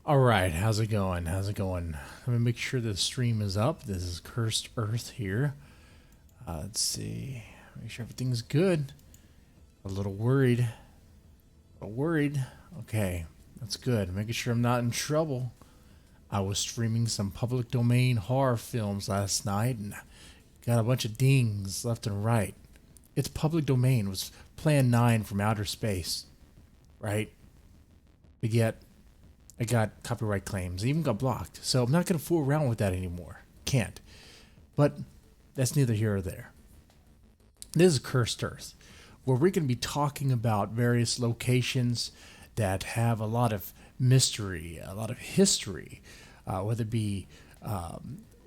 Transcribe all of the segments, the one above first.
All right, how's it going? How's it going? Let me make sure the stream is up. This is Cursed Earth here. Let's see. Make sure everything's good. A little worried. A little worried. Okay, that's good. Making sure I'm not in trouble. I was streaming some public domain horror films last night and got a bunch of dings left and right. It's public domain. It was Plan 9 from outer space, right? But yet, I got copyright claims. I even got blocked. So I'm not going to fool around with that anymore. Can't. But that's neither here or there. This is Cursed Earth, where we're going to be talking about various locations that have a lot of mystery, a lot of history, whether it be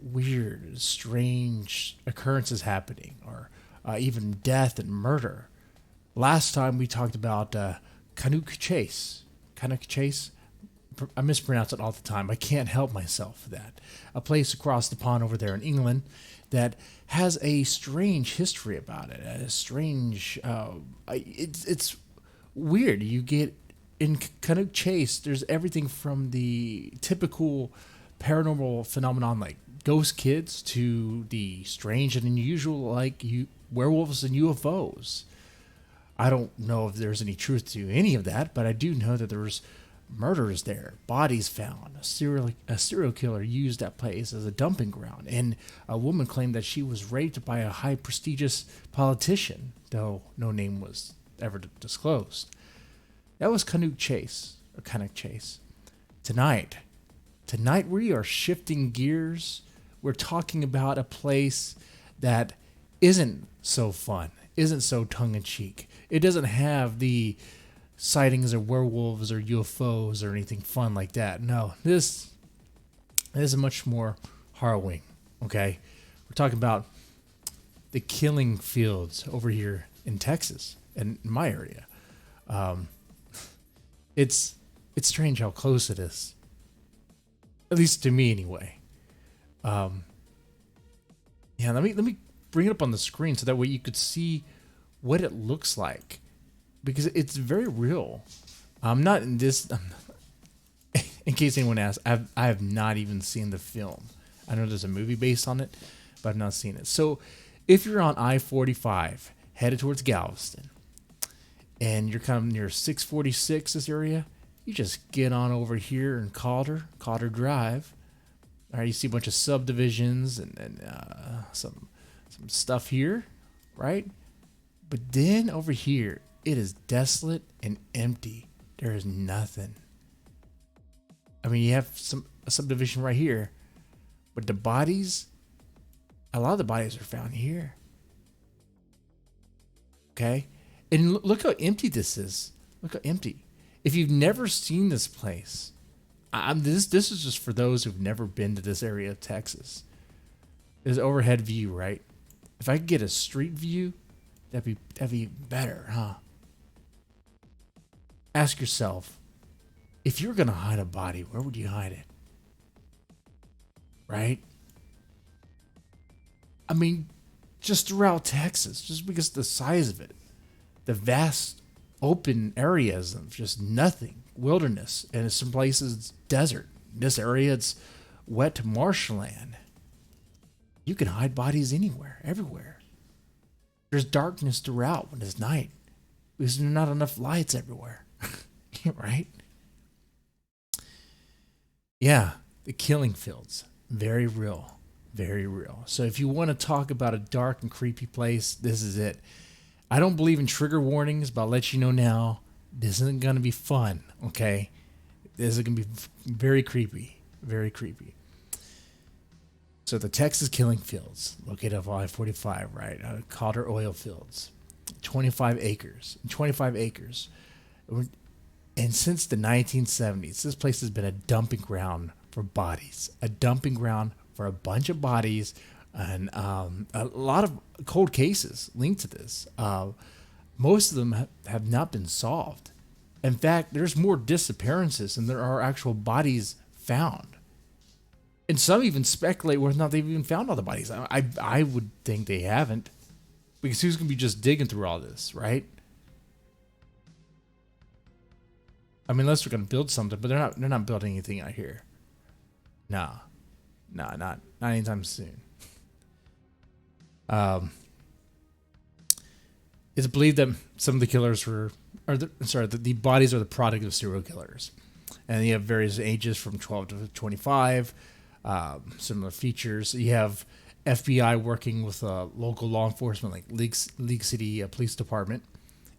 weird, strange occurrences happening, or even death and murder. Last time we talked about Canuck Chase. Canuck Chase? I mispronounce it all the time. I can't help myself for that. A place across the pond over there in England that has a strange history about it. A strange, it's weird. You get in Canuck Chase. There's everything from the typical paranormal phenomenon like ghost kids to the strange and unusual like werewolves and UFOs. I don't know if there's any truth to any of that, but I do know that there's murders there, bodies found. A serial killer used that place as a dumping ground, and a woman claimed that she was raped by a high prestigious politician, though no name was ever disclosed. That was Canuck Chase, or Canuck Chase. Tonight, tonight we are shifting gears. We're talking about a place that isn't so fun, isn't so tongue in cheek. It doesn't have the sightings of werewolves or UFOs or anything fun like that. No, this is much more harrowing. Okay, we're talking about the killing fields over here in Texas and in my area. Um, it's strange how close it is, at least to me anyway. Um, yeah, let me bring it up on the screen so that way you could see what it looks like because it's very real. I'm not in this. In case anyone asks, I have not even seen the film. I know there's a movie based on it, but I've not seen it. So, if you're on I-45 headed towards Galveston, and you're kind of near 646 this area, you just get on over here in Calder Drive. All right, you see a bunch of subdivisions and some stuff here, right? But then over here, it is desolate and empty. There is nothing. I mean, you have a subdivision right here, but the bodies, a lot of the bodies are found here. Okay, and look how empty this is. Look how empty. If you've never seen this place, this is just for those who've never been to this area of Texas. There's overhead view, right? If I could get a street view, that'd be better, huh? Ask yourself, if you're gonna hide a body, where would you hide it? Right? I mean, just throughout Texas, just because of the size of it, the vast open areas of just nothing, wilderness, and in some places it's desert. In this area, it's wet marshland. You can hide bodies anywhere, everywhere. There's darkness throughout when it's night because there's not enough lights everywhere, right? Yeah, the killing fields, very real, very real. So if you want to talk about a dark and creepy place, this is it. I don't believe in trigger warnings, but I'll let you know now, this isn't going to be fun, okay? This is going to be very creepy, very creepy. So the Texas killing fields, located off I-45, right? Calder oil fields, 25 acres. 25 acres. And since the 1970s, this place has been a dumping ground for bodies, a dumping ground for a bunch of bodies, and a lot of cold cases linked to this. Most of them have not been solved. In fact, there's more disappearances than there are actual bodies found. And some even speculate whether or not they've even found all the bodies. I would think they haven't, because who's going to be just digging through all this, right? I mean, unless we're gonna build something, but they're not building anything out here. No, no, not anytime soon. Um, it's believed that some of the killers the bodies are the product of serial killers, and you have various ages from 12 to 25. Similar features. You have FBI working with local law enforcement, like League City Police Department,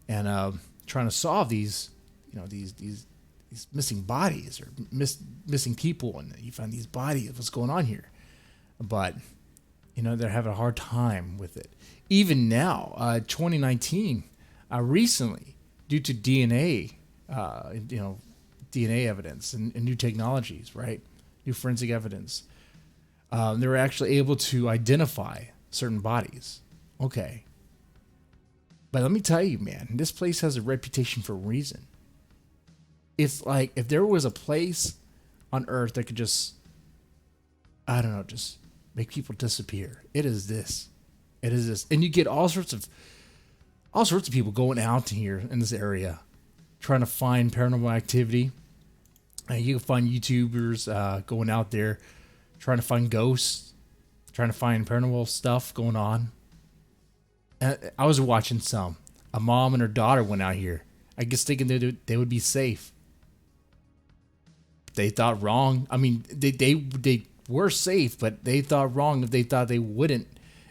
and trying to solve these, these missing bodies or missing people, and you find these bodies. What's going on here? But they're having a hard time with it. Even now, 2019, recently, due to DNA, DNA evidence and new technologies, right? New forensic evidence. They were actually able to identify certain bodies. Okay. But let me tell you, man, this place has a reputation for a reason. It's like if there was a place on Earth that could just, I don't know, just make people disappear. It is this. It is this. And you get all sorts of people going out here in this area trying to find paranormal activity. You can find YouTubers going out there trying to find ghosts, trying to find paranormal stuff going on. I was watching some. A mom and her daughter went out here, I guess thinking they would be safe. They thought wrong. I mean, they were safe, but they thought wrong if they thought they wouldn't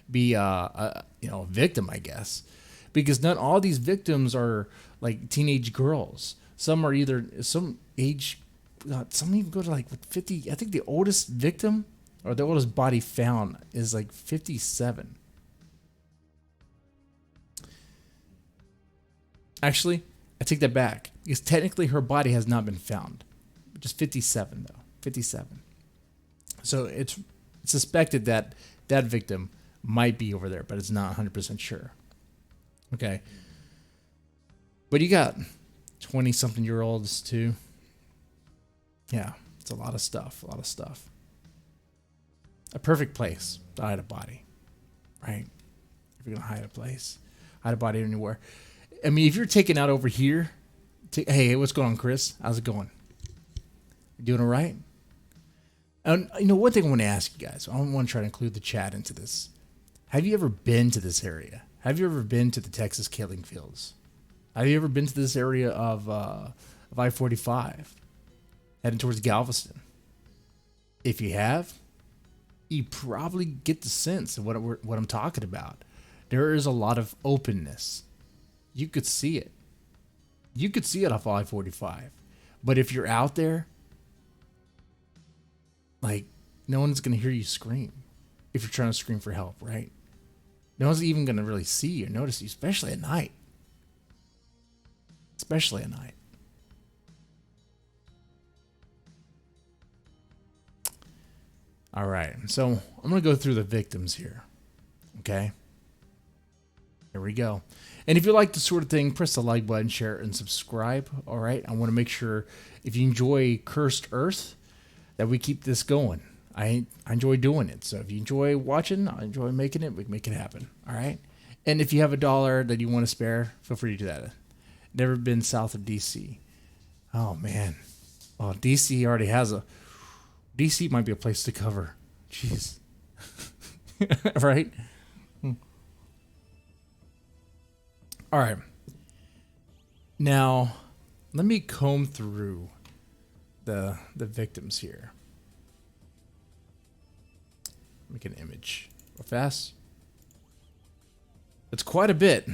be a victim, I guess. Because not all these victims are like teenage girls. Some are either some age. Some even go to like 50. I think the oldest victim or the oldest body found is like 57. Actually, I take that back because technically her body has not been found. Just 57 though. 57. So it's suspected that that victim might be over there, but it's not 100% sure. Okay. But you got 20-something-year-olds too. Yeah, it's a lot of stuff. A perfect place to hide a body, right? If you're going to hide a place, hide a body anywhere. I mean, if you're taken out over here, hey, what's going on, Chris? How's it going? You doing all right? And one thing I want to ask you guys, I want to try to include the chat into this. Have you ever been to this area? Have you ever been to the Texas killing fields? Have you ever been to this area of I-45, heading towards Galveston? If you have, you probably get the sense of what I'm talking about. There is a lot of openness. You could see it. You could see it off I-45. But if you're out there, like, no one's going to hear you scream if you're trying to scream for help, right? No one's even going to really see you or notice you, especially at night. Especially at night. All right, so I'm going to go through the victims here, okay? Here we go. And if you like this sort of thing, press the like button, share, and subscribe, all right? I want to make sure if you enjoy Cursed Earth, that we keep this going. I enjoy doing it. So if you enjoy watching, I enjoy making it, we can make it happen, all right? And if you have $1 that you want to spare, feel free to do that. Never been south of D.C. Oh, man. Oh, D.C. already has D.C. might be a place to cover. Jeez. Right? All right. Now, let me comb through the victims here. Make an image real fast. It's quite a bit.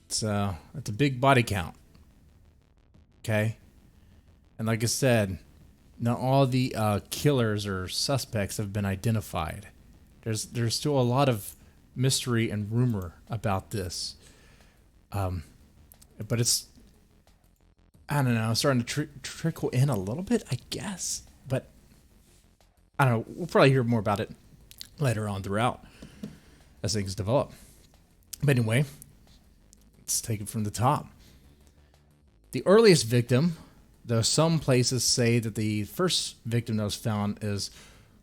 It's a big body count. Okay? And like I said, not all the killers or suspects have been identified. There's still a lot of mystery and rumor about this. But it's, I don't know, starting to trickle in a little bit, I guess. But I don't know. We'll probably hear more about it later on throughout as things develop. But anyway, let's take it from the top. The earliest victim, though some places say that the first victim that was found is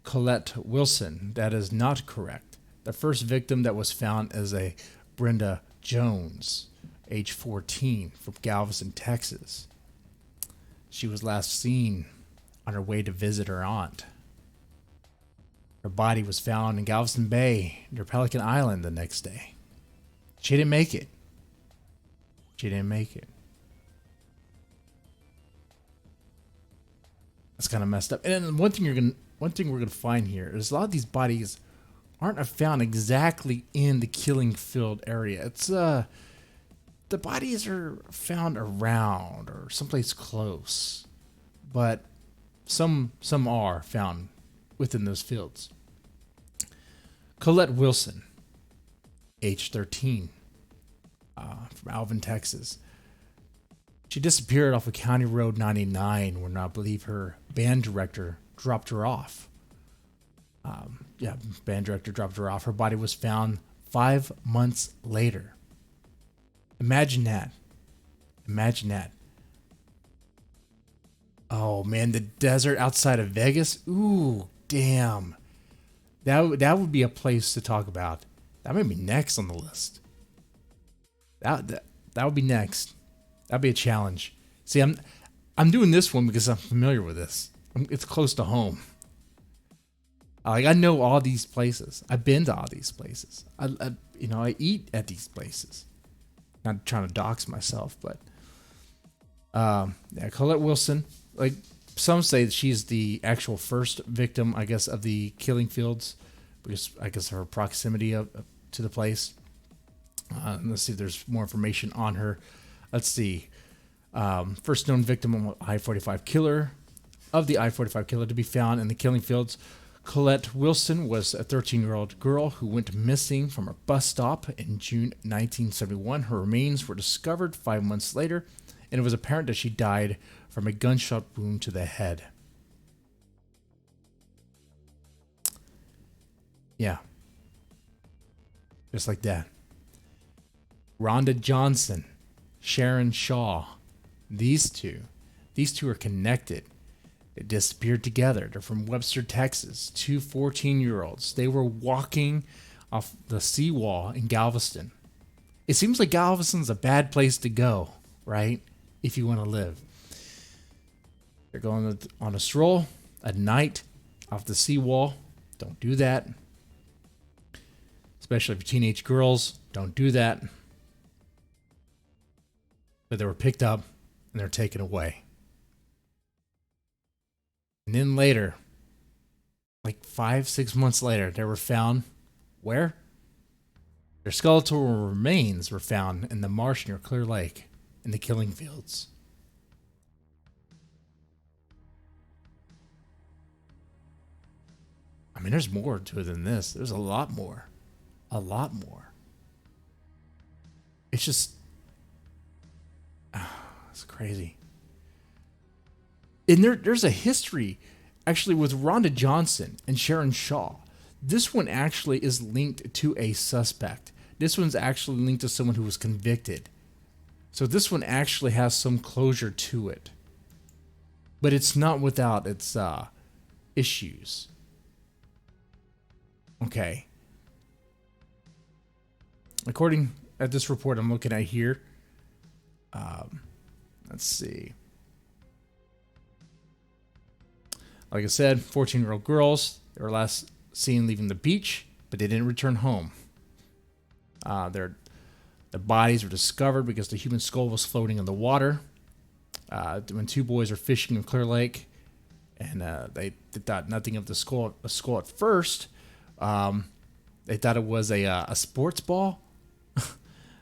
Colette Wilson. That is not correct. The first victim that was found is a Brenda Jones, age 14, from Galveston, Texas. she was last seen on her way to visit her aunt. Her body was found in Galveston Bay near Pelican Island the next day. She didn't make it. She didn't make it. That's kind of messed up. And then one thing we're gonna find here is a lot of these bodies aren't found exactly in the killing field area. It's the bodies are found around or someplace close, but some are found within those fields. Colette Wilson, age 13, from Alvin, Texas. She disappeared off of County Road 99 when I believe her band director dropped her off. Band director dropped her off. Her body was found 5 months later. Imagine that. Imagine that. Oh man, the desert outside of Vegas. Ooh, damn. That would be a place to talk about. That might be next on the list. That would be next. That'd be a challenge. See, I'm doing this one because I'm familiar with this. It's close to home. I know all these places. I've been to all these places. I eat at these places. Not trying to dox myself, but Colette Wilson. Like some say that she's the actual first victim, I guess, of the killing fields, because I guess her proximity to the place. Let's see if there's more information on her. Let's see. First known victim of I-45 killer, of the I-45 killer to be found in the killing fields. Colette Wilson was a 13-year-old girl who went missing from a bus stop in June 1971. Her remains were discovered 5 months later, and it was apparent that she died from a gunshot wound to the head. Yeah. Just like that. Rhonda Johnson, Sharon Shaw. These two are connected. They disappeared together. They're from Webster, Texas. Two 14-year-olds. They were walking off the seawall in Galveston. It seems like Galveston's a bad place to go, right? If you want to live. They're going on a stroll at night off the seawall. Don't do that. Especially for teenage girls. Don't do that. But they were picked up and they're taken away. And then later, like 5-6 months later, they were found where? Their skeletal remains were found in the marsh near Clear Lake in the killing fields. I mean, there's more to it than this. There's a lot more. A lot more. It's just... it's crazy. And there's a history, actually, with Rhonda Johnson and Sharon Shaw. This one actually is linked to a suspect. This one's actually linked to someone who was convicted. So this one actually has some closure to it. But it's not without its issues. Okay. According at this report I'm looking at here, let's see. Like I said, 14-year-old girls, they were last seen leaving the beach, but they didn't return home. Their bodies were discovered because the human skull was floating in the water. When two boys were fishing in Clear Lake, and they thought nothing of the skull at first. They thought it was a sports ball,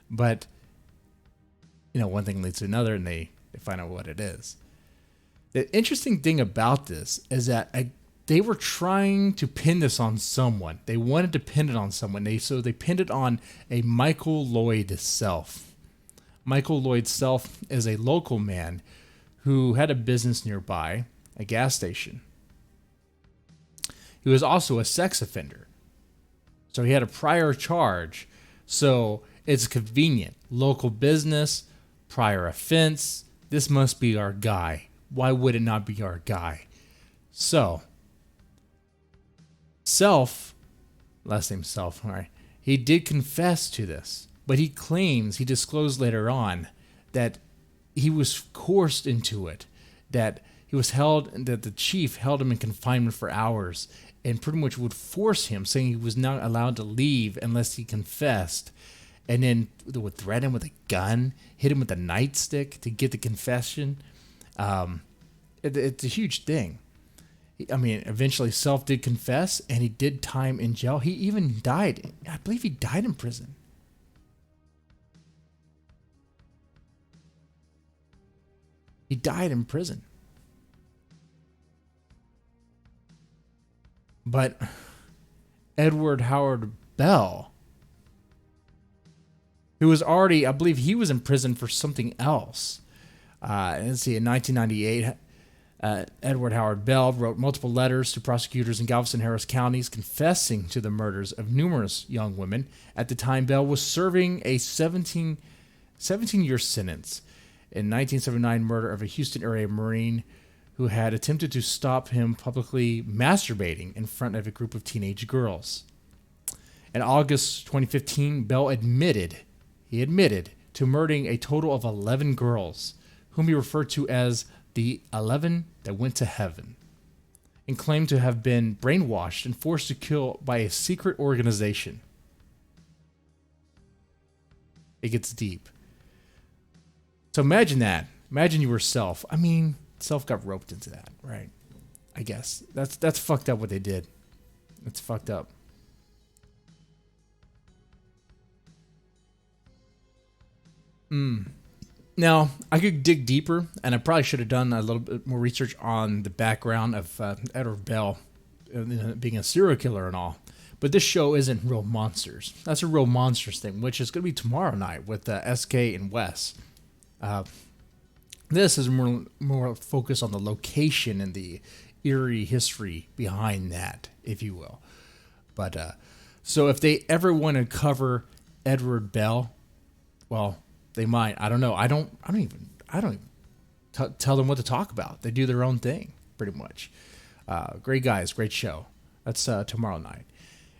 but one thing leads to another, and they find out what it is. The interesting thing about this is that they were trying to pin this on someone. They wanted to pin it on someone. So they pinned it on a Michael Lloyd Self. Michael Lloyd Self is a local man who had a business nearby, a gas station. He was also a sex offender. So he had a prior charge. So it's convenient. Local business, prior offense. This must be our guy. Why would it not be our guy? So, Self, last name Self, all right, he did confess to this, but he claims, he disclosed later on, that he was coerced into it. that that the chief held him in confinement for hours and pretty much would force him, saying he was not allowed to leave unless he confessed. And then they would threaten him with a gun, hit him with a nightstick to get the confession. It's a huge thing. I mean, eventually Self did confess, and he did time in jail. He even died. I believe he died in prison. He died in prison. But Edward Howard Bell, who was already, I believe he was in prison for something else. Let's see, in 1998, Edward Howard Bell wrote multiple letters to prosecutors in Galveston and Harris counties confessing to the murders of numerous young women. At the time, Bell was serving a 17-year sentence in 1979 murder of a Houston area Marine who had attempted to stop him publicly masturbating in front of a group of teenage girls. In August 2015, Bell admitted to murdering a total of 11 girls, whom he referred to as the 11 that went to heaven, and claimed to have been brainwashed and forced to kill by a secret organization. It gets deep. So imagine that. Imagine you were Self. I mean, Self got roped into that, right? I guess. That's fucked up what they did. It's fucked up. Now, I could dig deeper, and I probably should have done a little bit more research on the background of Edward Bell being a serial killer and all. But this show isn't real monsters. That's a real monsters thing, which is going to be tomorrow night with SK and Wes. This is more focused on the location and the eerie history behind that, if you will. But so if they ever want to cover Edward Bell, well, they might. I don't know. I don't even tell them what to talk about. They do their own thing, pretty much. Great guys, great show. That's tomorrow night.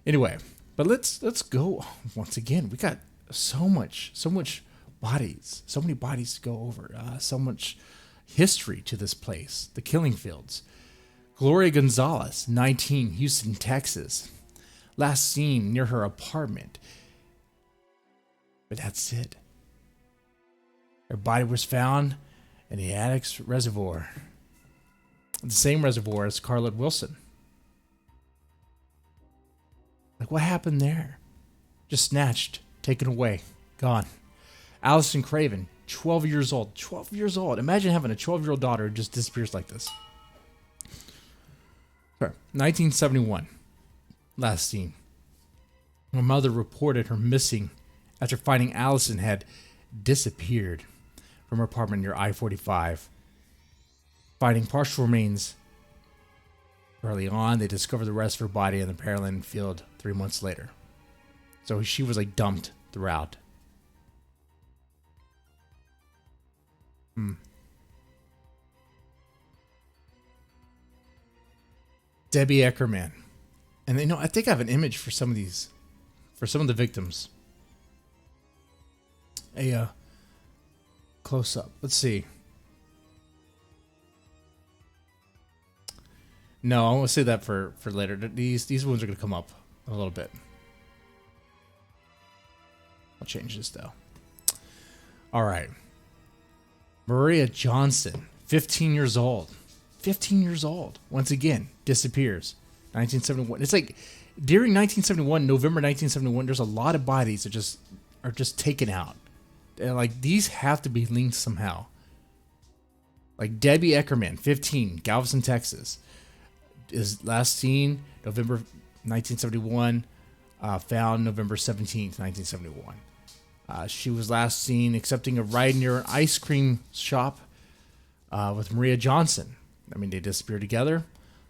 Anyway, but let's go once again. We got so much bodies, so many bodies to go over. So much history to this place, the Killing Fields. Gloria Gonzalez, 19, Houston, Texas. Last seen near her apartment. But that's it. Her body was found in the attic's reservoir. The same reservoir as Carlette Wilson. Like, what happened there? Just snatched, taken away, gone. Allison Craven, 12 years old. 12 years old. Imagine having a 12-year-old daughter who just disappears like this. Sorry. 1971. Last seen. Her mother reported her missing after finding Allison had disappeared from her apartment near I-45. Finding partial remains early on, they discovered the rest of her body in the Pearland field 3 months later. So she was like dumped throughout. Debbie Eckerman. And I think I have an image for some of these, for some of the victims. A close up. Let's see. No, I want to say that for later. These ones are going to come up a little bit. I'll change this though. All right. Maria Johnson, 15 years old. 15 years old. Once again, disappears. 1971. It's like during 1971, November 1971, there's a lot of bodies that are just taken out. And like these have to be linked somehow. Like Debbie Eckerman, 15, Galveston, Texas, is last seen November 1971, found November 17th, 1971. She was last seen accepting a ride near an ice cream shop with Maria Johnson. I mean, they disappeared together.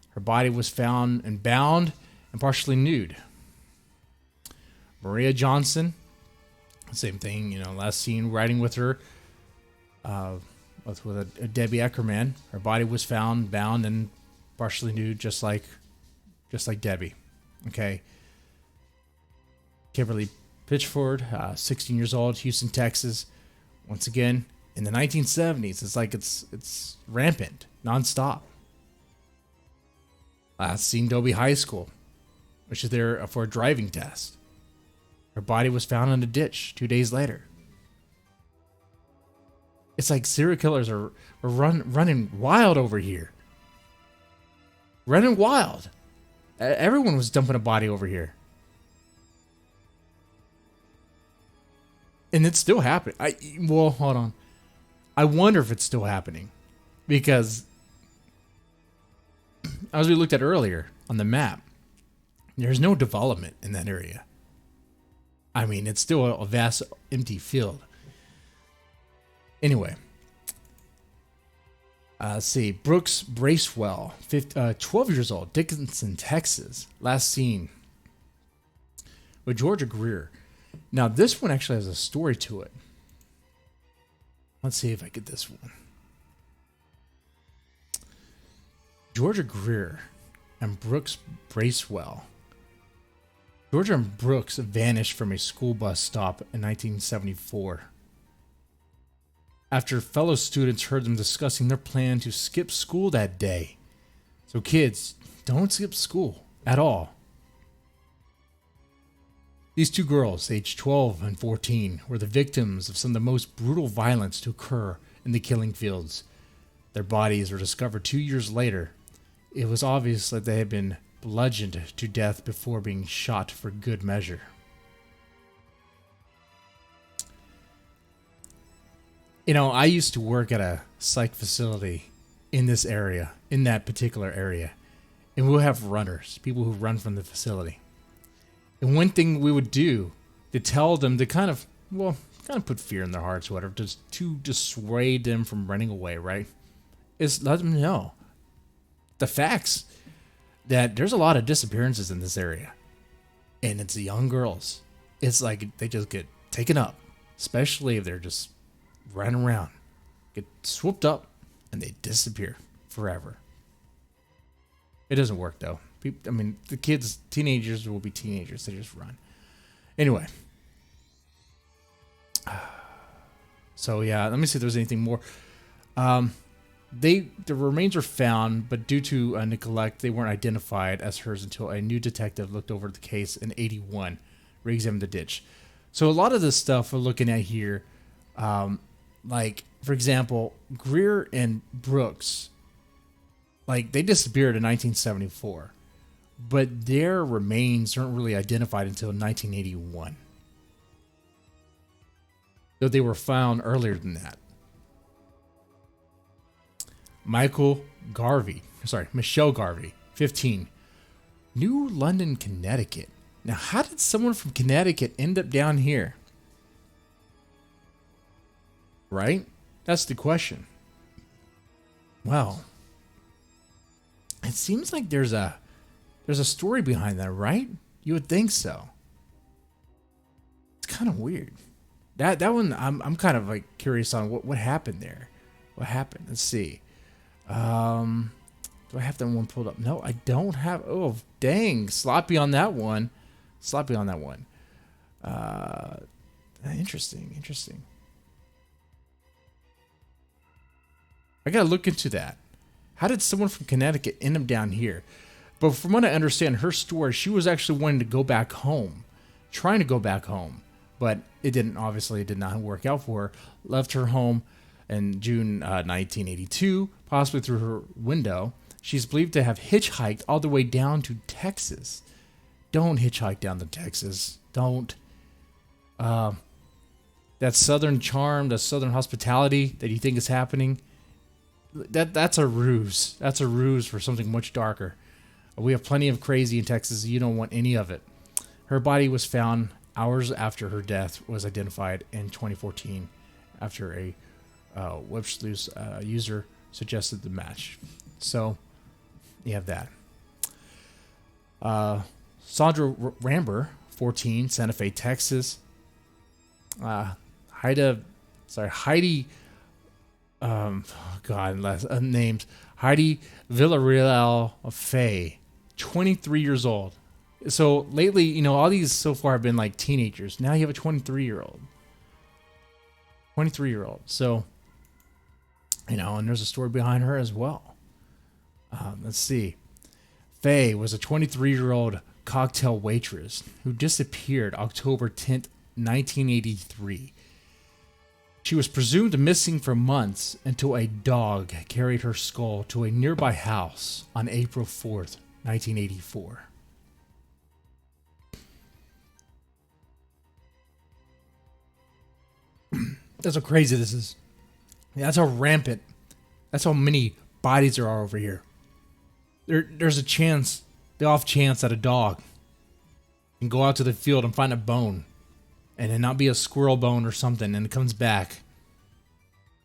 Her body was found and bound and partially nude. Maria Johnson, same thing, last seen riding with her, with a Debbie Eckerman. Her body was found, bound, and partially nude, just like Debbie. Okay. Kimberly Pitchford, 16 years old, Houston, Texas. Once again, in the 1970s. It's like it's rampant, nonstop. Last seen Dobie High School, which is there for a driving test. Her body was found in a ditch 2 days later. It's like serial killers are running wild over here. Running wild. Everyone was dumping a body over here. And it's still happening. Well, hold on. I wonder if it's still happening. Because, as we looked at earlier on the map, there's no development in that area. I mean, it's still a vast empty field. Anyway. Let's see. Brooks Bracewell, 12 years old, Dickinson, Texas. Last seen with Georgia Greer. Now, this one actually has a story to it. Let's see if I get this one. Georgia Greer and Brooks Bracewell. Georgia and Brooks vanished from a school bus stop in 1974. After fellow students heard them discussing their plan to skip school that day. So kids, don't skip school at all. These two girls, aged 12 and 14, were the victims of some of the most brutal violence to occur in the killing fields. Their bodies were discovered 2 years later. It was obvious that they had been bludgeoned to death before being shot for good measure. You know, I used to work at a psych facility in this area, in that particular area. And we'll have runners, people who run from the facility. And one thing we would do to tell them to kind of put fear in their hearts, whatever, just to dissuade them from running away, right? Is let them know the facts that there's a lot of disappearances in this area. And it's the young girls. It's like they just get taken up, especially if they're just running around, get swooped up, and they disappear forever. It doesn't work, though. I mean, the kids, teenagers will be teenagers. They just run. Anyway. So, yeah, let me see if there's anything more. The remains were found, but due to neglect, they weren't identified as hers until a new detective looked over the case in 81, re-examined the ditch. So a lot of this stuff we're looking at here, like, for example, Greer and Brooks, like, they disappeared in 1974, but their remains weren't really identified until 1981. Though they were found earlier than that. Michelle Garvey, 15, New London, Connecticut. Now, how did someone from Connecticut end up down here? Right? That's the question. Well, it seems like there's a story behind that, right? You would think so. It's kind of weird. That one, I'm kind of like curious on what happened there. What happened? Let's see. Do I have that one pulled up? No, I don't have. Oh, dang. Sloppy on that one. Interesting. I gotta look into that. How did someone from Connecticut end up down here? But from what I understand, her story, she was actually wanting to go back home. Trying to go back home. But it did not work out for her. Left her home in June 1982, possibly through her window. She's believed to have hitchhiked all the way down to Texas. Don't hitchhike down to Texas. Don't. That southern charm, the southern hospitality that you think is happening, that's a ruse. That's a ruse for something much darker. We have plenty of crazy in Texas. You don't want any of it. Her body was found hours after her death was identified in 2014 after a web sleuth user suggested the match. So, you have that. Sandra Ramber, 14, Santa Fe, Texas. Heidi, names. Heidi Villarreal Faye, 23 years old. So lately, all these so far have been like teenagers. Now you have a 23-year-old. So You know, and there's a story behind her as well. Let's see. Faye was a 23-year-old cocktail waitress who disappeared October 10th, 1983. She was presumed missing for months until a dog carried her skull to a nearby house on April 4th, 1984. That's how crazy this is. That's how rampant. That's how many bodies there are over here. There's a chance, the off chance that a dog can go out to the field and find a bone, and it not be a squirrel bone or something, and it comes back,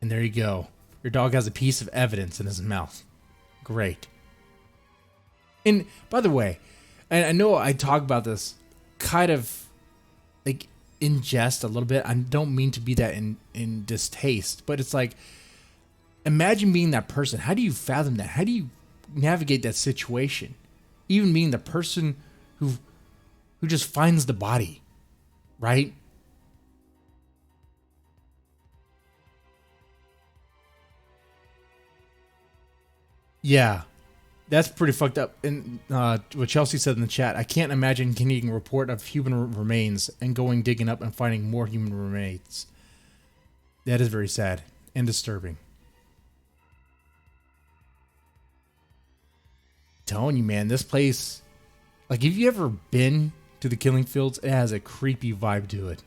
and there you go. Your dog has a piece of evidence in his mouth. Great. And by the way, I know I talk about this kind of like in jest a little bit. I don't mean to be that in distaste, but it's like, imagine being that person. How do you fathom that? How do you navigate that situation? Even being the person who just finds the body, right? Yeah, that's pretty fucked up. And what Chelsea said in the chat, I can't imagine getting a report of human remains and going digging up and finding more human remains. That is very sad and disturbing. Telling you, man, this place, like, if you ever been to the Killing Fields, it has a creepy vibe to it.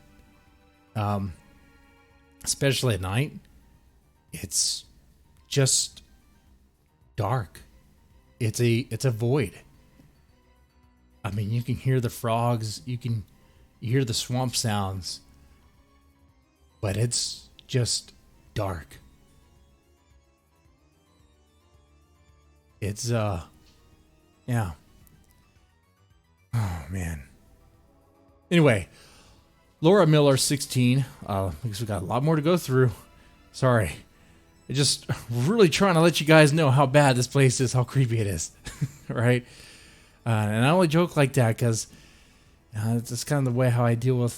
Especially at night. It's just dark. It's a void. I mean, you can hear the frogs, you hear the swamp sounds, but it's just dark. It's yeah. Oh man. Anyway, Laura Miller, 16. Because we got a lot more to go through. Sorry. I just really trying to let you guys know how bad this place is, how creepy it is. Right? And I only joke like that because it's just kind of the way how I deal with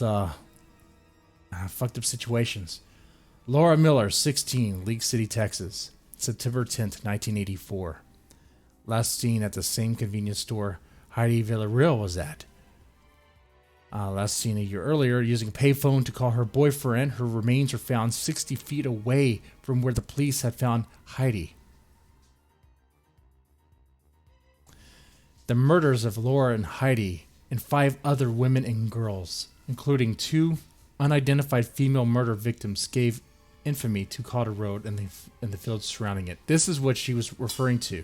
fucked up situations. Laura Miller, 16, League City, Texas. September 10th, 1984. Last seen at the same convenience store Heidi Villarreal was at. Last seen a year earlier using a payphone to call her boyfriend. Her remains were found 60 feet away from where the police had found Heidi. The murders of Laura and Heidi and 5 other women and girls, including 2 unidentified female murder victims, gave infamy to Calder Road and the fields surrounding it. This is what she was referring to.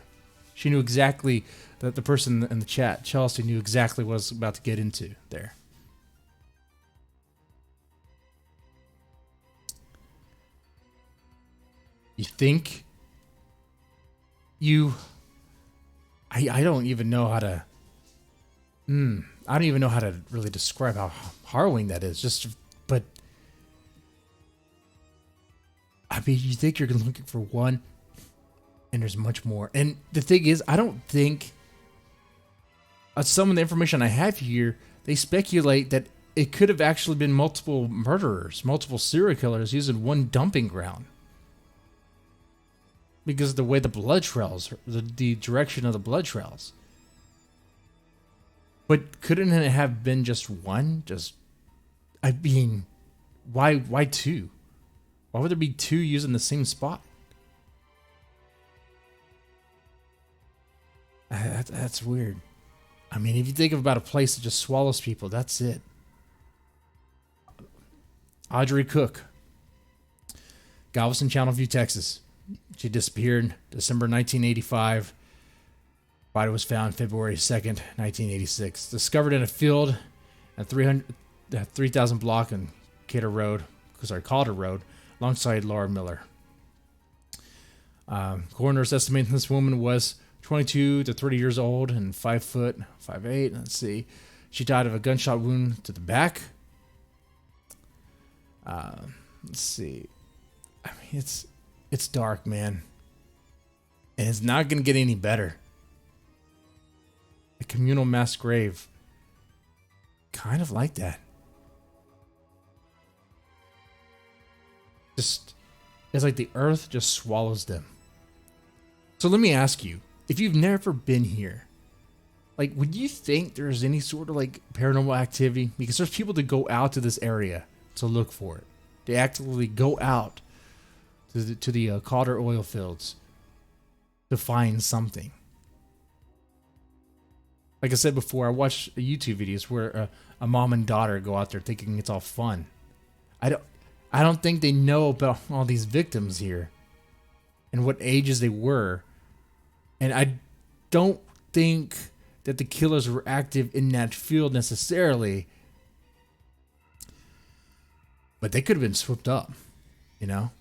She knew exactly that the person in the chat, Chelsea, knew exactly what I was about to get into there. You think I don't even know how to I don't even know how to really describe how harrowing that is. But I mean, you think you're looking for one, and there's much more. And the thing is, I don't think some of the information I have here, they speculate that it could have actually been multiple murderers, multiple serial killers using one dumping ground. Because of the way the blood trails, the direction of the blood trails. But couldn't it have been just one? I mean, why 2? Why would there be 2 using the same spot? That's weird. I mean, if you think about a place that just swallows people, that's it. Audrey Cook, Galveston, Channelview, Texas. She disappeared December 1985. Body was found February 2nd, 1986. Discovered in a field at 3000 block and Calder Road, alongside Laura Miller. Coroners estimating this woman was 22 to 30 years old and 5 foot, 5'8". Let's see. She died of a gunshot wound to the back. Let's see. I mean, it's dark, man. And it's not going to get any better. A communal mass grave. Kind of like that. Just It's like the earth just swallows them. So let me ask you, if you've never been here, like, would you think there's any sort of like paranormal activity? Because there's people that go out to this area to look for it. They actively go out to the Calder oil fields to find something. Like I said before, I watched YouTube videos where a mom and daughter go out there thinking it's all fun. I don't think they know about all these victims here and what ages they were. And I don't think that the killers were active in that field necessarily. But they could have been swooped up, you know?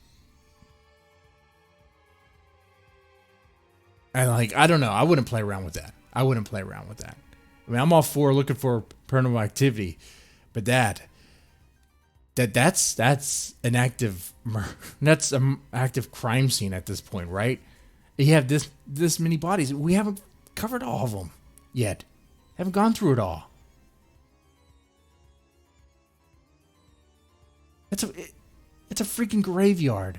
And like, I don't know. I wouldn't play around with that. I mean, I'm all for looking for paranormal activity, but that's an active that's an active crime scene at this point, right? You have this many bodies. We haven't covered all of them yet. Haven't gone through it all. It's a freaking graveyard.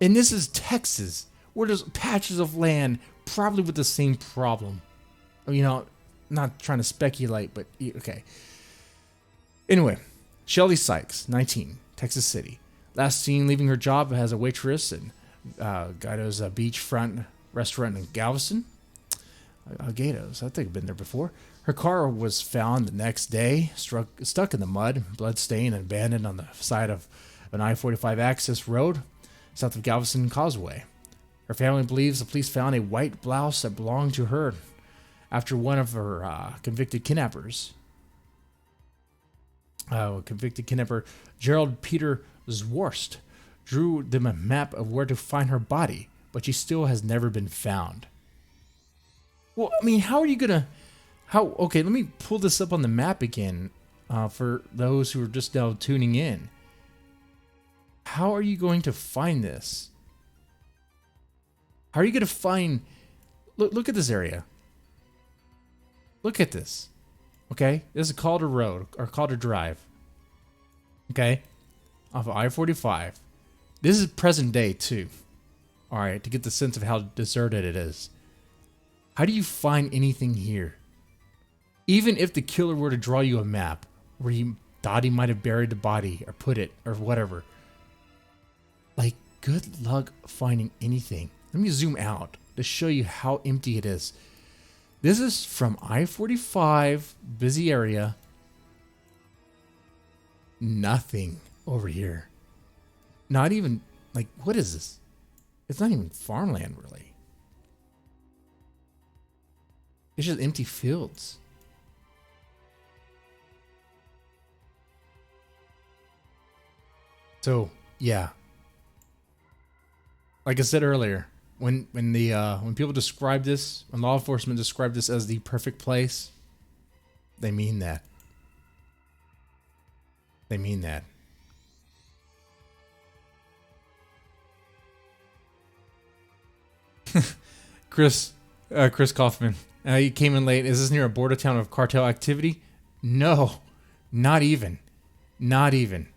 And this is Texas, where there's patches of land probably with the same problem. You know, not trying to speculate, but okay. Anyway, Shelly Sykes, 19, Texas City. Last seen leaving her job as a waitress in Gato's beachfront restaurant in Galveston. Gato's, I think I've been there before. Her car was found the next day, stuck in the mud, bloodstained and abandoned on the side of an I-45 access road south of Galveston Causeway. Her family believes the police found a white blouse that belonged to her after one of her convicted kidnappers. Convicted kidnapper Gerald Peter Zworst drew them a map of where to find her body, but she still has never been found. Well, I mean, how are you gonna... Okay, let me pull this up on the map again for those who are just now tuning in. How are you going to find this? How are you going to find... Look at this area. Look at this. Okay? This is Calder Road, or Calder Drive. Okay? Off of I-45. This is present day, too. Alright, to get the sense of how deserted it is. How do you find anything here? Even if the killer were to draw you a map where he thought he might have buried the body or put it or whatever. Like, good luck finding anything. Let me zoom out to show you how empty it is. This is from I-45, busy area. Nothing over here. Not even, like, what is this? It's not even farmland, really. It's just empty fields. So, yeah. Like I said earlier, when people describe this, when law enforcement describe this as the perfect place, they mean that. They mean that. Chris Kaufman, you came in late. Is this near a border town of cartel activity? No, not even. Not even.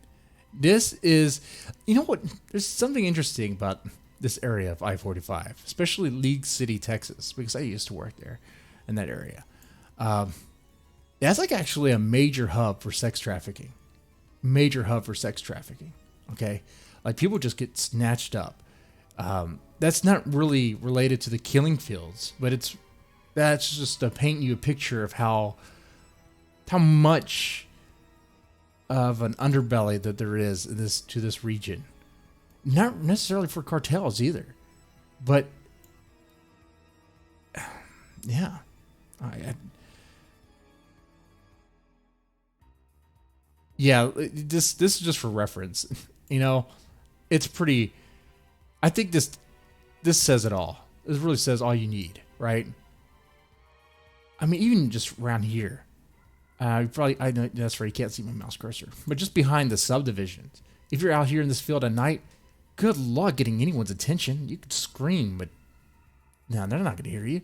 This is, you know what? There's something interesting about this area of I-45, especially League City, Texas, because I used to work there in that area. That's like actually a major hub for sex trafficking. Major hub for sex trafficking. Okay, like people just get snatched up. That's not really related to the killing fields, but that's just to paint you a picture of how much of an underbelly that there is in this region. Not necessarily for cartels either, but yeah, this is just for reference. You know, it's pretty. I think this says it all. This really says all you need, right? I mean, even just around here. I know that's right. You can't see my mouse cursor, but just behind the subdivisions. If you're out here in this field at night, good luck getting anyone's attention. You could scream, but no, they're not going to hear you.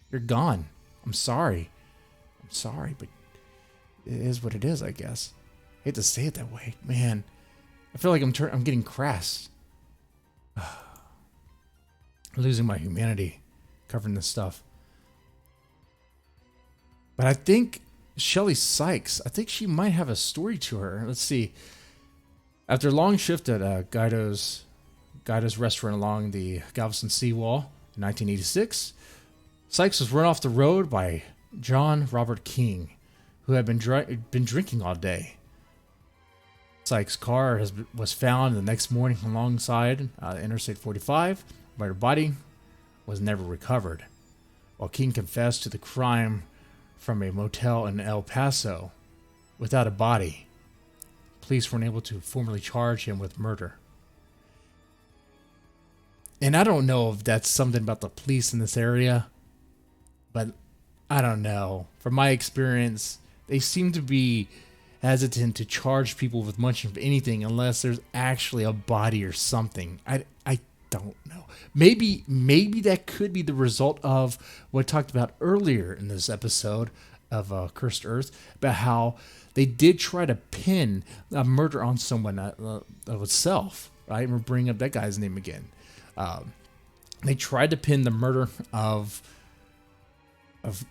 You're gone. I'm sorry, but it is what it is, I guess. hate to say it that way, man. I feel like I'm getting crass. Losing my humanity covering this stuff. But I think Shelley Sykes, I think she might have a story to her. Let's see. After a long shift at Guido's restaurant along the Galveston seawall in 1986, Sykes was run off the road by John Robert King, who had been drinking all day. Sykes' car was found the next morning alongside Interstate 45, but her body was never recovered. While King confessed to the crime from a motel in El Paso, without a body, police weren't able to formally charge him with murder. And I don't know if that's something about the police in this area, but I don't know. From my experience, they seem to be hesitant to charge people with much of anything unless there's actually a body or something. I don't know. Maybe that could be the result of what I talked about earlier in this episode of Cursed Earth, about how they did try to pin a murder on someone of itself. Right? We're bringing up that guy's name again. They tried to pin the murder of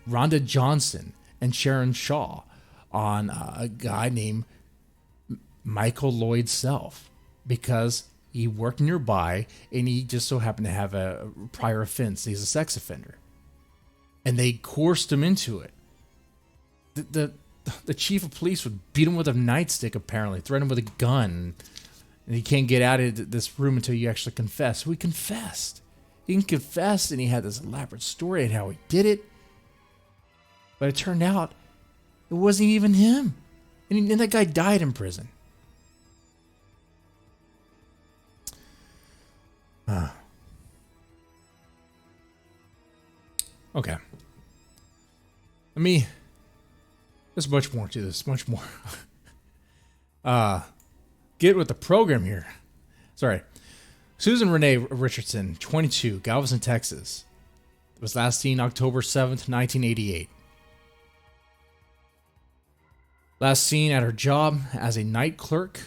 Rhonda Johnson and Sharon Shaw on a guy named Michael Lloyd Self, because he worked nearby and he just so happened to have a prior offense. He's a sex offender. And they coerced him into it. The chief of police would beat him with a nightstick, apparently, threaten him with a gun. And he can't get out of this room until you actually confess. So he confessed. He confessed, and he had this elaborate story on how he did it. But it turned out it wasn't even him. And that guy died in prison. Okay. There's much more to this. Much more. Get with the program here. Sorry. Susan Renee Richardson, 22, Galveston, Texas. Was last seen October 7th, 1988. Last seen at her job as a night clerk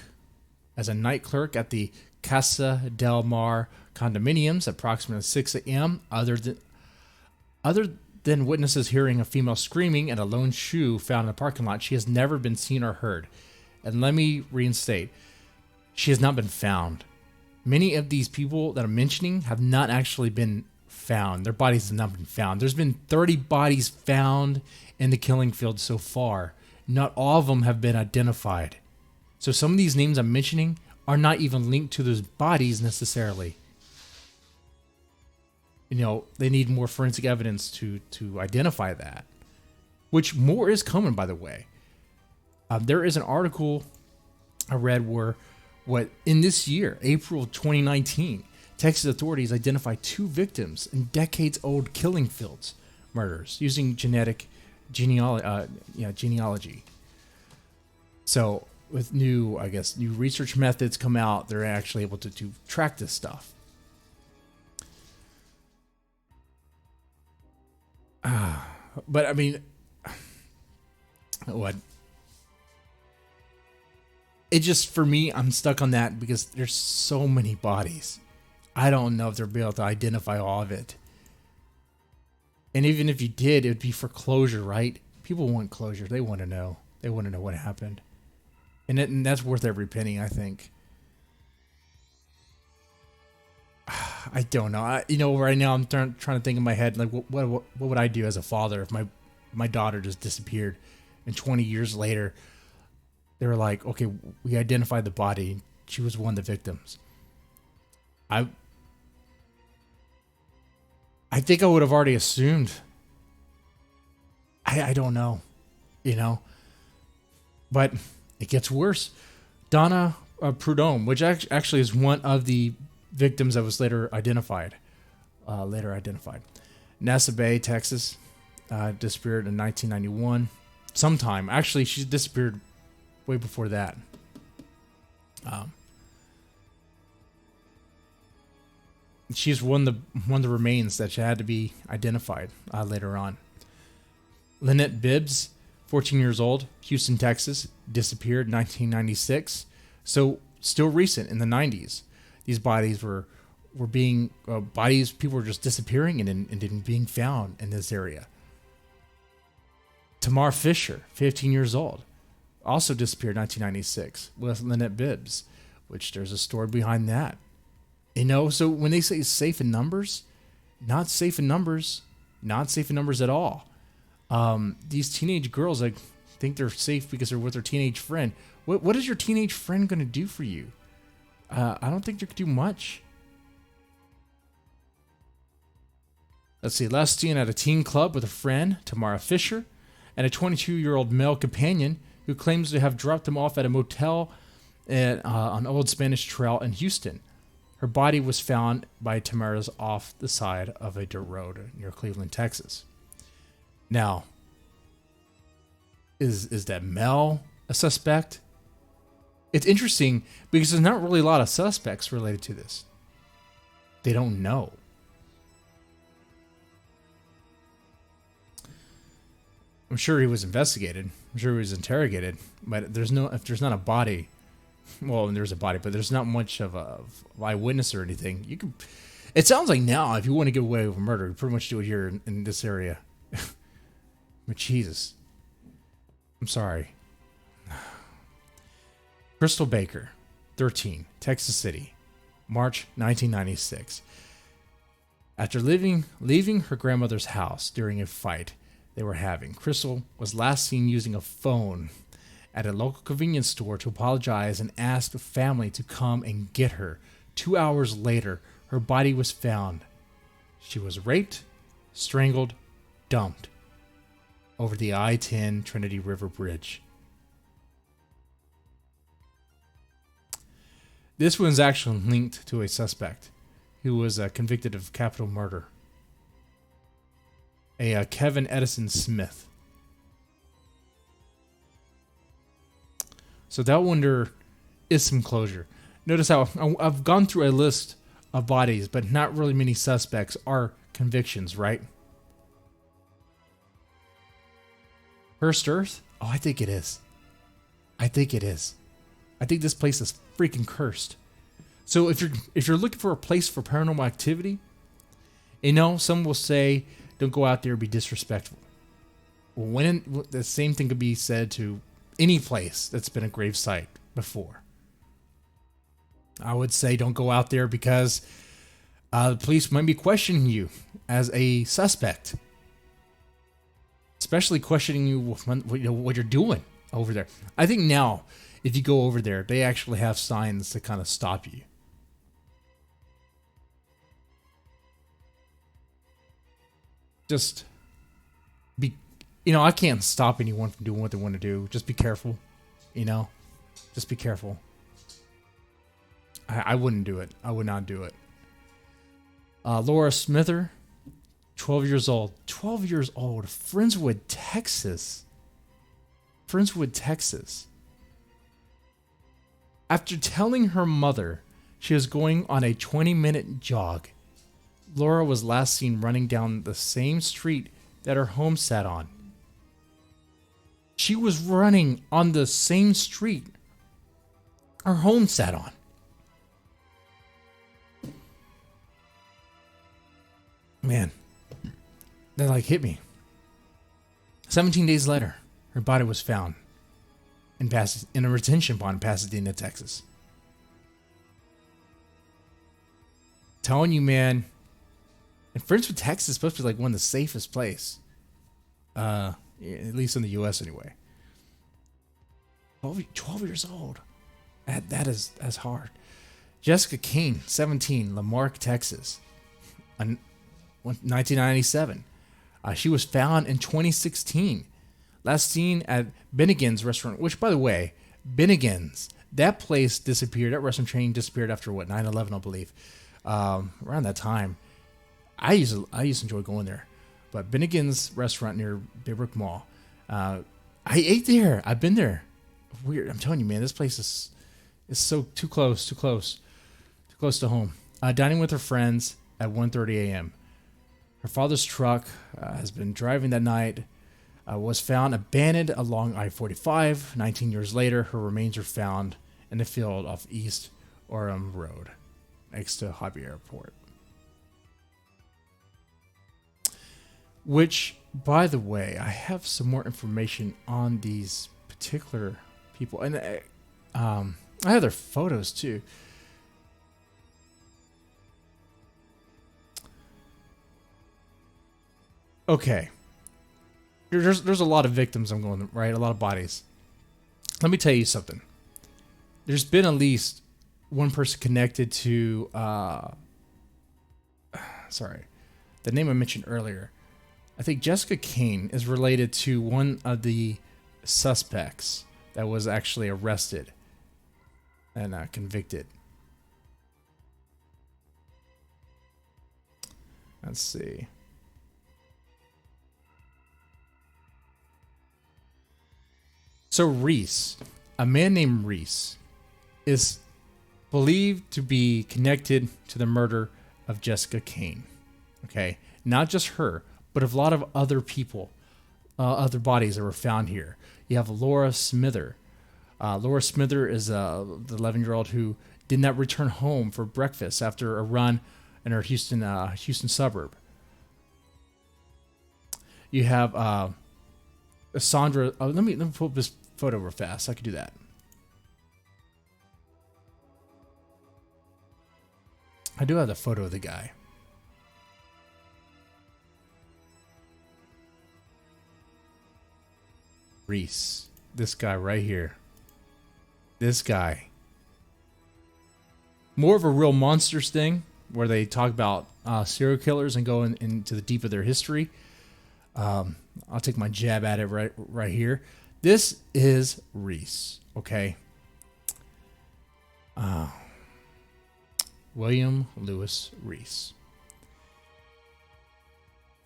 at the Casa del Mar condominiums at approximately 6 a.m. Other than witnesses hearing a female screaming and a lone shoe found in the parking lot, she has never been seen or heard. And let me reinstate, she has not been found. Many of these people that I'm mentioning have not actually been found. Their bodies have not been found. There's been 30 bodies found in the killing field so far. Not all of them have been identified. So some of these names I'm mentioning are not even linked to those bodies necessarily. They need more forensic evidence to identify that. Which more is coming, by the way. There is an article I read where, in this year, April 2019, Texas authorities identified 2 victims in decades-old killing fields murders using genealogy. So with new research methods come out, they're actually able to track this stuff. But I mean, what? It just, for me, I'm stuck on that because there's so many bodies. I don't know if they'll be able to identify all of it. And even if you did, it would be for closure, right? People want closure. They want to know. They want to know what happened. And that's worth every penny, I think. I don't know. Right now I'm trying to think in my head, like, what would I do as a father if my daughter just disappeared, and 20 years later, they were like, okay, we identified the body. She was one of the victims. I think I would have already assumed. I don't know, but it gets worse. Donna Prudhomme, which actually is one of the victims that was later identified. Nasa Bay, Texas, disappeared in 1991. Sometime. Actually, she disappeared way before that. She's one of the remains that had to be identified later on. Lynette Bibbs, 14 years old, Houston, Texas, disappeared in 1996. So still recent in the 90s. These bodies were being people were just disappearing and being found in this area. Tamar Fisher, 15 years old, also disappeared in 1996 with Lynette Bibbs, which there's a story behind that. So when they say safe in numbers, not safe in numbers at all. These teenage girls, I think they're safe because they're with their teenage friend. What is your teenage friend going to do for you? I don't think they could do much. Let's see. Last seen at a teen club with a friend, Tamara Fisher, and a 22-year-old male companion who claims to have dropped him off at a motel on Old Spanish Trail in Houston. Her body was found by Tamara's off the side of a dirt road near Cleveland, Texas. Now, is that Mel a suspect? It's interesting because there's not really a lot of suspects related to this. They don't know. I'm sure he was investigated. I'm sure he was interrogated. But if there's not a body, well, there's a body, but there's not much of a eyewitness or anything. It sounds like now, if you want to get away with murder, you pretty much do it here in this area. But Jesus, I'm sorry. Crystal Baker, 13, Texas City, March 1996. After leaving her grandmother's house during a fight they were having, Crystal was last seen using a phone at a local convenience store to apologize and ask the family to come and get her. 2 hours later, her body was found. She was raped, strangled, dumped over the I-10 Trinity River Bridge. This one's actually linked to a suspect who was convicted of capital murder. A Kevin Edison Smith. So that one there is some closure. Notice how I've gone through a list of bodies, but not really many suspects are convictions, right? Cursed Earth? Oh, I think it is. I think this place is freaking cursed. So if you're looking for a place for paranormal activity, some will say don't go out there and be disrespectful. When the same thing could be said to any place that's been a grave site before. I would say don't go out there because the police might be questioning you as a suspect. Especially questioning you what you're doing over there. I think now, if you go over there, they actually have signs to kind of stop you. Just be, I can't stop anyone from doing what they want to do. Just be careful, Just be careful. I wouldn't do it. I would not do it. Laura Smither, 12 years old. 12 years old. Friendswood, Texas. After telling her mother she was going on a 20-minute jog, Laura was last seen running down the same street that her home sat on. She was running on the same street her home sat on. Man, that hit me. 17 days later, her body was found in a retention pond in Pasadena, Texas. Telling you, man, and Friendswood, Texas is supposed to be one of the safest places. At least in the U.S. anyway. 12 years old. That's hard. Jessica Kane, 17, Lamarck, Texas. 1997. She was found in 2016. Last seen at Bennigan's restaurant, which, by the way, Bennigan's, that place disappeared. That restaurant chain disappeared after 9/11, I believe. Around that time. I used to enjoy going there. But Bennigan's restaurant near Baybrook Mall. I ate there. I've been there. Weird. I'm telling you, man, this place is so too close to home. Dining with her friends at 1:30 a.m. Her father's truck has been driving that night. was found abandoned along I-45. 19 years later, her remains are found in the field off East Orem Road, next to Hobby Airport. Which, by the way, I have some more information on these particular people, and I have their photos too. Okay, there's a lot of victims. I'm going right, a lot of bodies. Let me tell you something. There's been at least one person connected to. Sorry, the name I mentioned earlier. I think Jessica Kane is related to one of the suspects that was actually arrested and convicted. Let's see. So Reese, a man named Reese, is believed to be connected to the murder of Jessica Kane. Okay, not just her, but of a lot of other people, other bodies that were found here. You have Laura Smither. Laura Smither is the 11-year-old who did not return home for breakfast after a run in her Houston suburb. You have Sandra. Let me pull up this photo real fast. I could do that. I do have the photo of the guy. Reese. This guy right here. This guy. More of a real monsters thing, where they talk about serial killers and go into the deep of their history. I'll take my jab at it right here. This is Reese, okay? William Lewis Reese.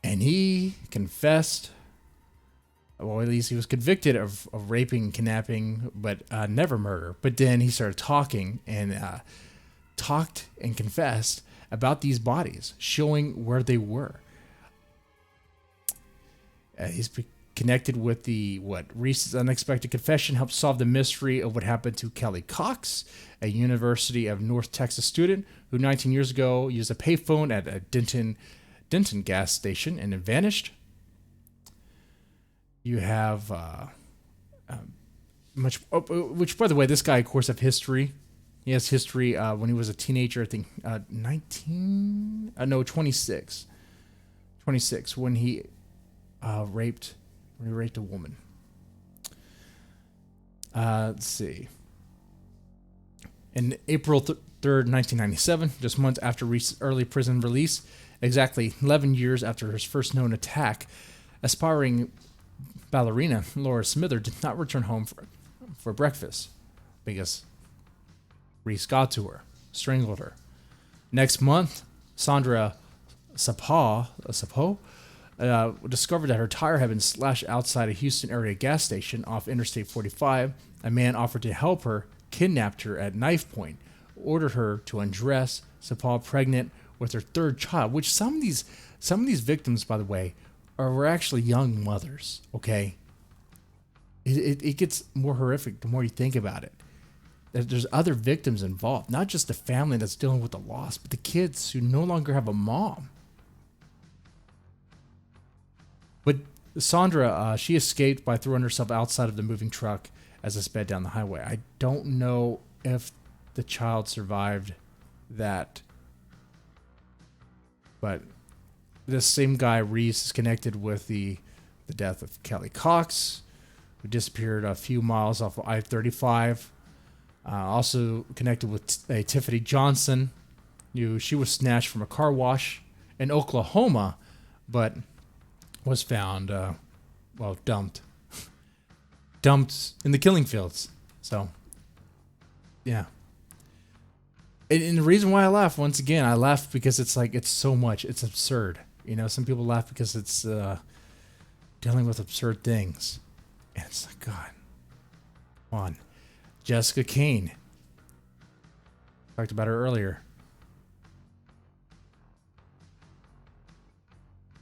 And he confessed, well, at least he was convicted of raping, kidnapping, but never murder. But then he started talking and talked and confessed about these bodies, showing where they were. He's connected with Reese's unexpected confession helped solve the mystery of what happened to Kelly Cox, a University of North Texas student who 19 years ago used a payphone at a Denton gas station and then vanished. You have which, by the way, this guy, of course, have history. He has history when he was a teenager. I think 26 when he raped a woman. Let's see. In April 3rd, 1997, just months after Reese's early prison release, exactly 11 years after his first known attack, aspiring ballerina Laura Smither did not return home for breakfast because Reese got to her, strangled her. Next month, Sandra Sapo discovered that her tire had been slashed outside a Houston area gas station off Interstate 45. A man offered to help her, kidnapped her at knife point, ordered her to undress. Sapo, pregnant with her third child, which some of these victims, by the way, were actually young mothers. Okay, it gets more horrific the more you think about it. There's other victims involved, not just the family that's dealing with the loss, but the kids who no longer have a mom. But Sandra, she escaped by throwing herself outside of the moving truck as it sped down the highway. I don't know if the child survived that, but this same guy, Reese, is connected with the death of Kelly Cox, who disappeared a few miles off of I-35. Also connected with Tiffany Johnson. She was snatched from a car wash in Oklahoma, but was found, dumped in the killing fields. So, yeah. And the reason why I laugh, once again, I laugh because it's like, it's so much. It's absurd. You know, some people laugh because it's dealing with absurd things. And it's like, God, come on. Jessica Kane. Talked about her earlier.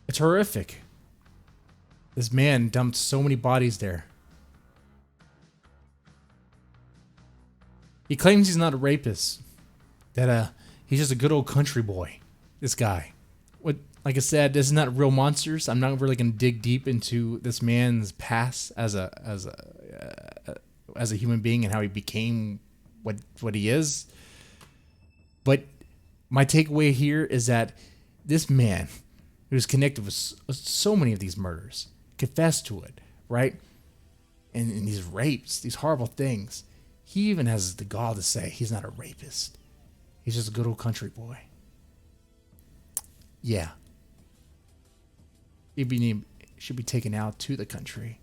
It's horrific. This man dumped so many bodies there. He claims he's not a rapist. That he's just a good old country boy. This guy. What? Like I said, this is not real monsters. I'm not really gonna dig deep into this man's past as a human being and how he became what he is. But my takeaway here is that this man, who's connected with so many of these murders, confessed to it, right? And these rapes, these horrible things. He even has the gall to say he's not a rapist. He's just a good old country boy. Yeah. He should be taken out to the country.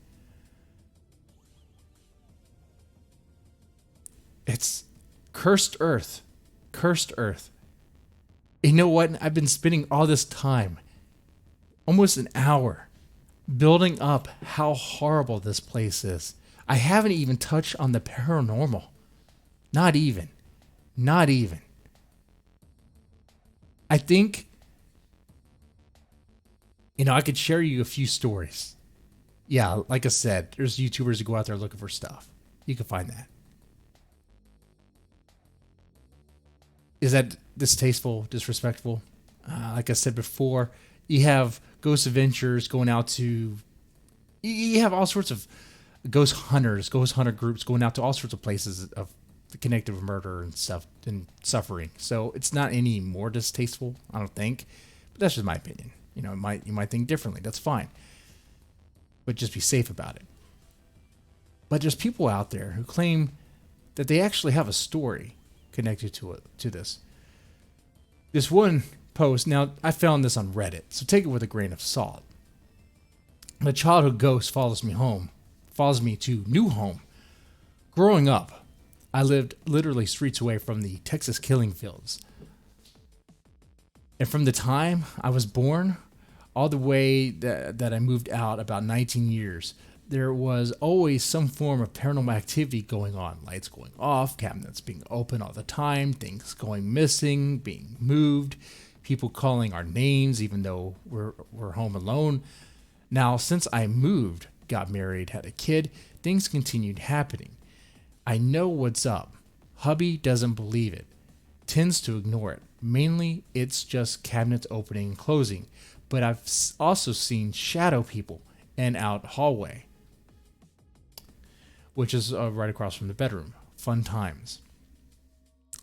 It's cursed earth. Cursed earth. You know what? I've been spending all this time, almost an hour, building up how horrible this place is. I haven't even touched on the paranormal. Not even. Not even. I think, I could share you a few stories. Yeah, like I said, there's YouTubers who go out there looking for stuff. You can find that. Is that distasteful, disrespectful? Like I said before, you have ghost adventures going out to... You have all sorts of ghost hunters, ghost hunter groups going out to all sorts of places of the connected with murder and stuff and suffering. So it's not any more distasteful, I don't think. But that's just my opinion. You might think differently. That's fine. But just be safe about it. But there's people out there who claim that they actually have a story connected to this. This one post, now I found this on Reddit, so take it with a grain of salt. The childhood ghost follows me to new home. Growing up, I lived literally streets away from the Texas killing fields. And from the time I was born, all the way that I moved out about 19 years, there was always some form of paranormal activity going on. Lights going off, cabinets being open all the time, things going missing, being moved, people calling our names even though we're home alone. Now, since I moved, got married, had a kid, things continued happening. I know what's up. Hubby doesn't believe it, tends to ignore it. Mainly, it's just cabinets opening and closing. But I've also seen shadow people and out hallway, which is right across from the bedroom. Fun times.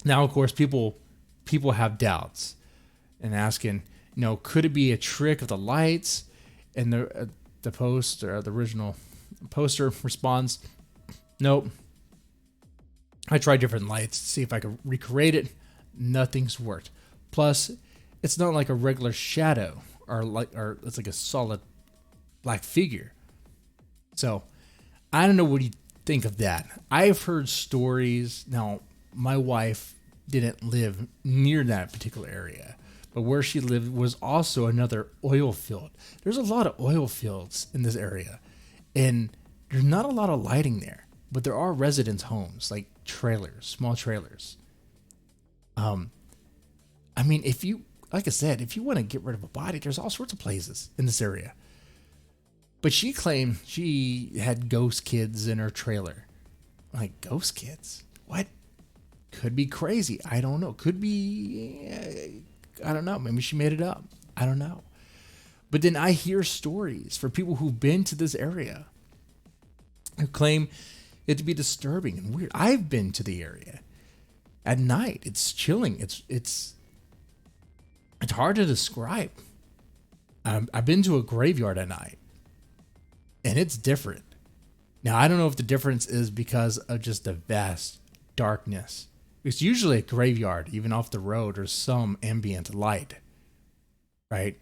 Now, of course, people have doubts and asking, could it be a trick of the lights? And the post or the original poster responds, nope. I tried different lights to see if I could recreate it. Nothing's worked. Plus, it's not like a regular shadow or it's like a solid black figure. So, I don't know what you think of that. I've heard stories. Now, my wife didn't live near that particular area, but where she lived was also another oil field. There's a lot of oil fields in this area, and there's not a lot of lighting there, but there are residence homes, like trailers, small trailers. I mean, like I said, if you want to get rid of a body, there's all sorts of places in this area. But she claimed she had ghost kids in her trailer. Like, ghost kids? What? Could be crazy. I don't know. Could be, I don't know. Maybe she made it up. I don't know. But then I hear stories from people who've been to this area who claim it to be disturbing and weird. I've been to the area at night. It's chilling. It's hard to describe. I've been to a graveyard at night, and it's different. Now, I don't know if the difference is because of just the vast darkness. It's usually a graveyard, even off the road, there's some ambient light, right?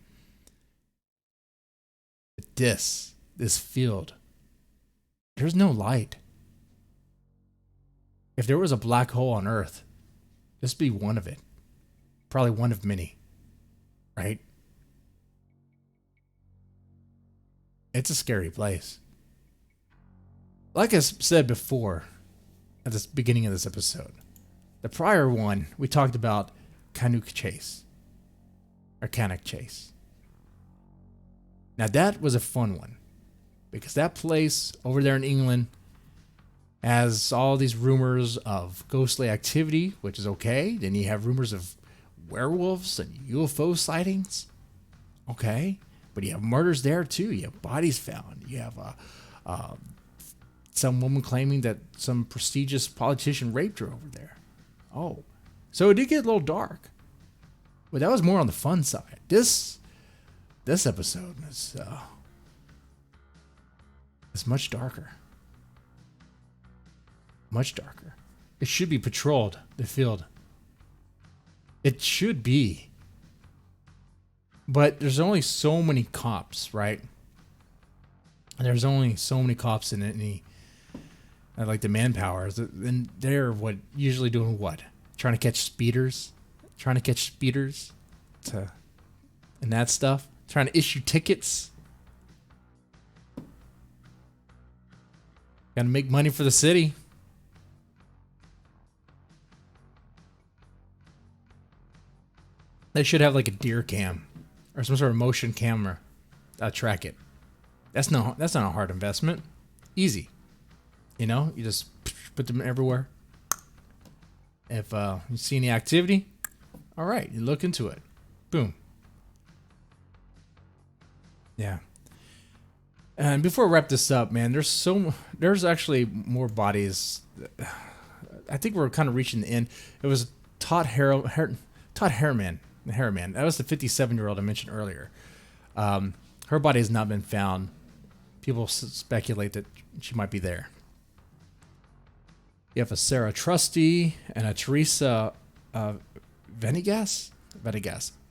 But this field, there's no light. If there was a black hole on Earth, this would be one of it. Probably one of many, right? It's a scary place. Like I said before, at the beginning of this episode, the prior one, we talked about Canuck Chase. Or Canuck Chase. Now that was a fun one. because that place over there in England has all these rumors of ghostly activity, which is okay. Then you have rumors of werewolves and UFO sightings. Okay. But you have murders there too. You have bodies found. You have some woman claiming that some prestigious politician raped her over there. Oh. So it did get a little dark. But that was more on the fun side. This episode is much darker. Much darker. It should be patrolled, the field. It should be. But there's only so many cops, right? And there's only so many cops in any, like the manpower. And they're usually doing what? Trying to catch speeders? Trying to catch speeders? And that stuff? Trying to issue tickets? Gotta make money for the city. They should have like a deer cam or some sort of motion camera track it. That's not a hard investment. Easy. You know, you just put them everywhere. If you see any activity, all right, you look into it. Boom. Yeah. And before I wrap this up, man, there's actually more bodies. I think we're kind of reaching the end. It was Todd Harriman. That was the 57-year-old I mentioned earlier. Her body has not been found. People speculate that she might be there. You have a Sarah Trusty and a Teresa Venegas.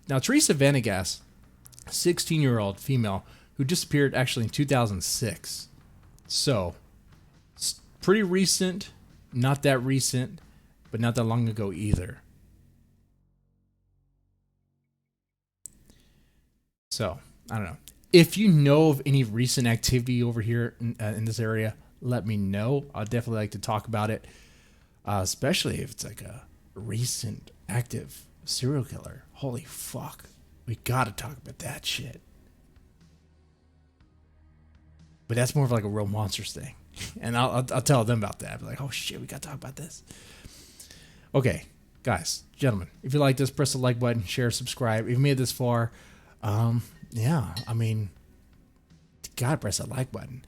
Now, Teresa Venegas, 16-year-old female who disappeared actually in 2006. So, it's pretty recent, not that recent, but not that long ago either. So, I don't know. If you know of any recent activity over here in this area, let me know. I'd definitely like to talk about it, especially if it's like a recent active serial killer. Holy fuck. We got to talk about that shit. But that's more of like a real monsters thing. And I'll tell them about that. I'll be like, oh shit, we got to talk about this. Okay, guys, gentlemen, if you like this, press the like button, share, subscribe. If you made it this far, yeah, I mean, gotta press that like button.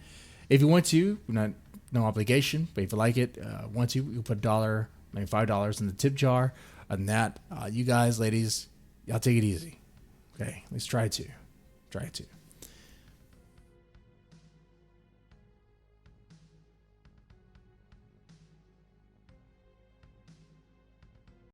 If you want to, no obligation, but if you like it, want to, you put $1, maybe $5 in the tip jar. And that, you guys, ladies, y'all take it easy. Okay, let's try to.